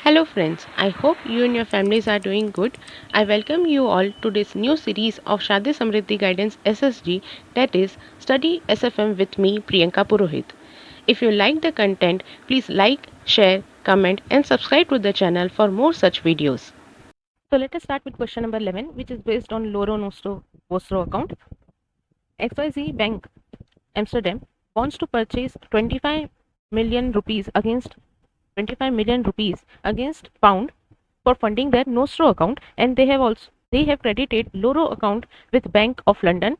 Hello, friends. I hope you and your families are doing good. I welcome you all to this new series of Shadi Samriddhi Guidance SSG, that is, Study SFM with me, Priyanka Purohit. If you like the content, please like, share, comment, and subscribe to the channel for more such videos. So, let us start with question number 11, which is based on Loro Nostro account. XYZ Bank Amsterdam wants to purchase 25 million rupees against 25 million rupees against pound for funding their Nostro account, and they have credited Loro account with Bank of London,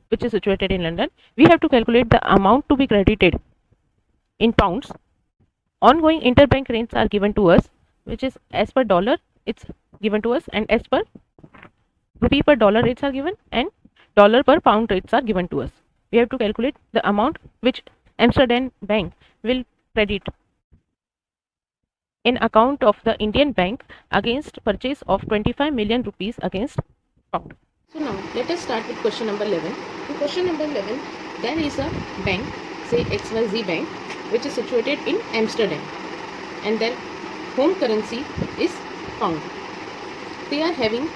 which is situated in London. We have to calculate the amount to be credited in pounds. Ongoing interbank rates are given to us, which is as per dollar, it's given to us, and as per rupee per dollar rates are given, and dollar per pound rates are given to us. We have to calculate the amount which Amsterdam Bank will credit in account of the Indian bank against purchase of 25 million rupees against pound. So now let us start with question number 11. In question number 11, there is a bank, say XYZ Bank, which is situated in Amsterdam, and their home currency is pound. They are having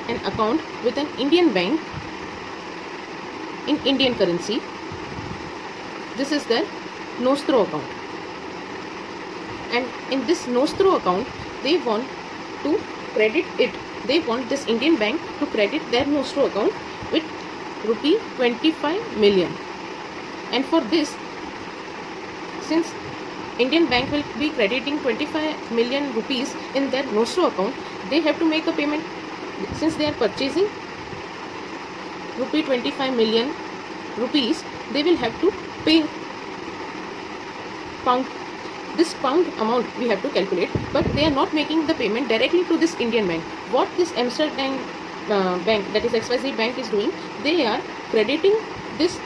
an account with an Indian bank in Indian currency. This is their Nostro account, and in this Nostro account they want to credit it. They want this Indian bank to credit their Nostro account with rupee 25 million, and for this, since Indian bank will be crediting 25 million rupees in their Nostro account, they have to make a payment. Since they are purchasing rupee 25 million rupees, they will have to pay pound. This pound amount we have to calculate, but they are not making the payment directly to this Indian bank. What this Amsterdam bank, that is XYZ bank, is doing, they are crediting this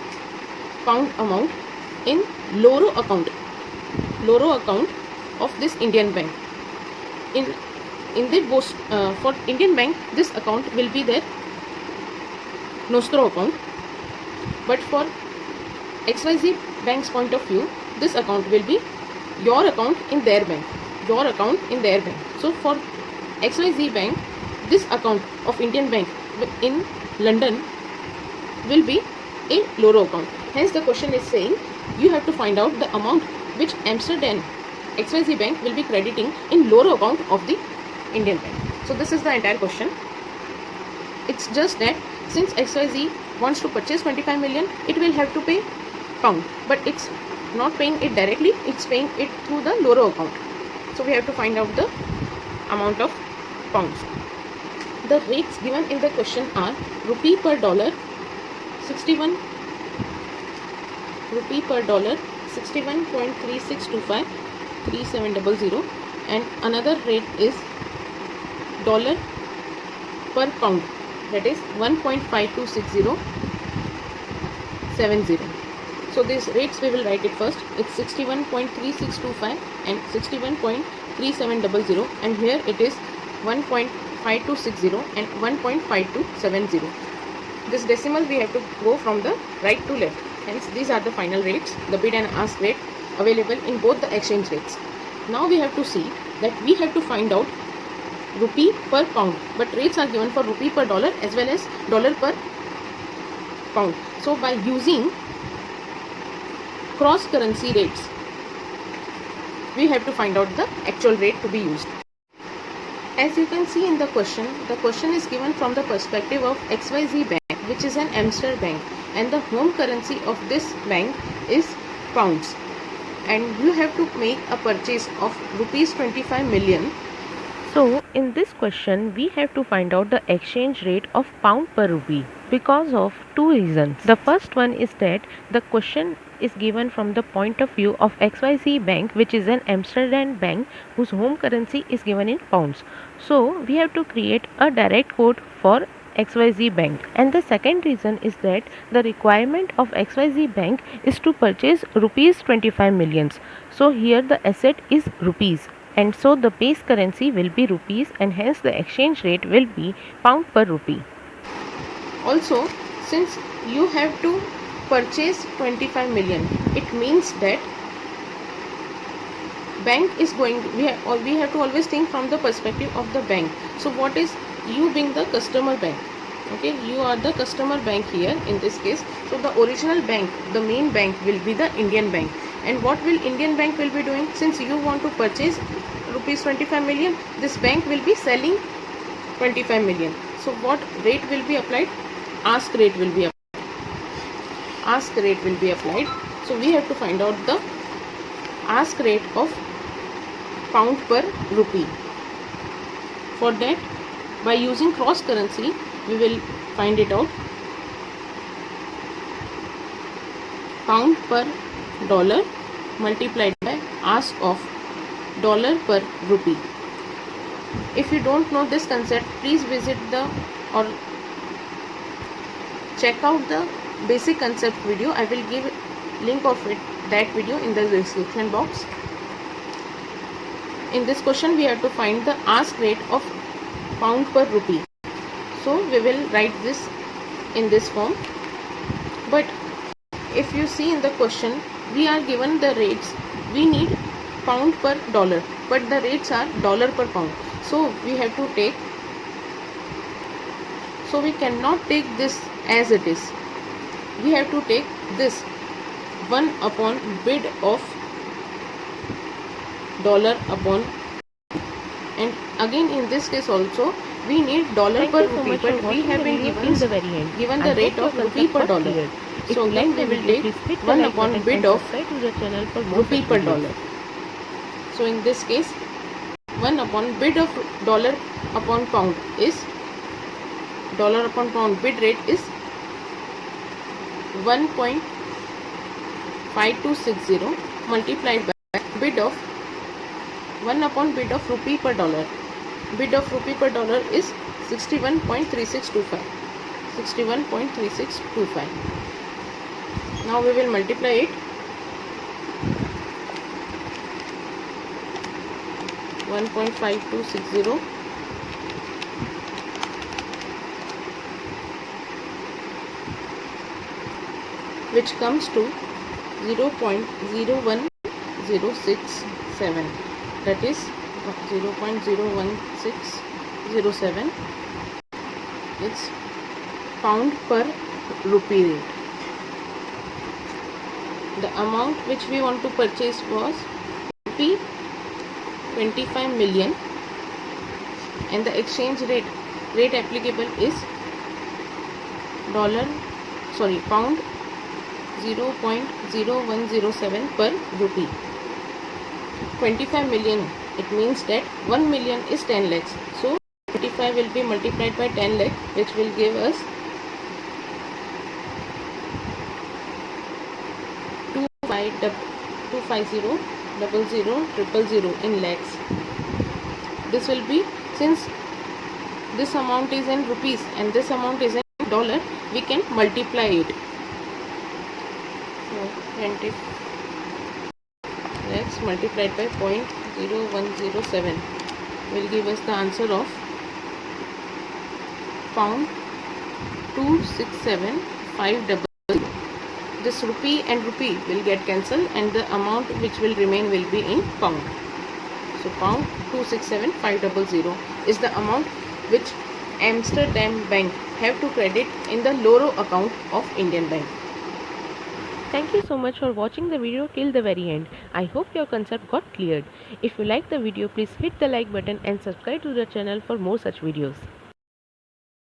pound amount in Loro account of this Indian bank. In the for Indian bank, this account will be their Nostro account, but for XYZ bank's point of view, this account will be your account in their bank. So for XYZ bank, this account of Indian bank in London will be a Loro account. Hence the question is saying you have to find out the amount which Amsterdam XYZ bank will be crediting in Loro account of the Indian bank. So this is the entire question. It's just that since XYZ wants to purchase 25 million, it will have to pay pound, but it's not paying it directly, it's paying it through the Loro account. So we have to find out the amount of pounds. The rates given in the question are rupee per dollar 61 rupee per dollar 61.3625 3700, and another rate is dollar per pound, that is 1.526070. So these rates we will write it first. It's 61.3625 and 61.3700, and here it is 1.5260 and 1.5270. This decimal we have to go from the right to left. Hence these are the final rates, the bid and ask rate available in both the exchange rates. Now we have to see that we have to find out rupee per pound, but rates are given for rupee per dollar as well as dollar per pound. So by using cross currency rates, we have to find out the actual rate to be used. As you can see in the question is given from the perspective of XYZ bank, which is an Amsterdam bank, and the home currency of this bank is pounds, and you have to make a purchase of rupees 25 million. So in this question we have to find out the exchange rate of pound per rupee because of two reasons. The first one is that the question is given from the point of view of XYZ bank, which is an Amsterdam bank whose home currency is given in pounds. So we have to create a direct quote for XYZ bank. And the second reason is that the requirement of XYZ bank is to purchase rupees 25 millions. So here the asset is rupees, and so the base currency will be rupees, and hence the exchange rate will be pound per rupee. Also, since you have to purchase 25 million, it means that bank is going, we have to always think from the perspective of the bank. So what is, you being the customer bank, okay, you are the customer bank here in this case. So the original bank, the main bank will be the Indian bank. And what will Indian bank will be doing? Since you want to purchase rupees 25 million, this bank will be selling 25 million. So what rate will be applied? Ask rate will be applied. Ask rate will be applied. So we have to find out the ask rate of pound per rupee. For that, by using cross currency, we will find it out. Pound per dollar multiplied by ask of dollar per rupee. If you don't know this concept, please visit the or check out the basic concept video. I will give link of it, that video, in the description box. In this question we have to find the ask rate of pound per rupee. So we will write this in this form. But if you see in the question, we are given the rates. We need pound per dollar, but the rates are dollar per pound. So we have to take, so we cannot take this as it is. We have to take this 1 upon bid of dollar upon, and again in this case also we need dollar per rupee, but we have been given the rate of rupee per dollar. So again we will take 1 upon bid of rupee per dollar. So in this case 1 upon bid of dollar upon pound is, dollar upon pound bid rate is 1.5260 multiplied by bid of 1 upon bid of rupee per dollar. Bid of rupee per dollar is 61.3625. 61.3625. Now we will multiply it. 1.5260 which comes to 0.01067, that is 0.01607. It's pound per rupee rate. The amount which we want to purchase was rupee 25 million, and the exchange rate applicable is pound 0.0107 per rupee. 25 million, it means that 1 million is 10 lakhs. So 25 will be multiplied by 10 lakh, which will give us 250,000,000 in lakhs. This will be, since this amount is in rupees and this amount is in dollar, we can multiply it. So 20 lakhs multiplied by 0.0107 will give us the answer of pound 267,500. This rupee and rupee will get cancelled and the amount which will remain will be in pound. So pound 267,500 is the amount which Amsterdam Bank have to credit in the Loro account of Indian Bank. Thank you so much for watching the video till the very end. I hope your concept got cleared. If you like the video, please hit the like button and subscribe to the channel for more such videos.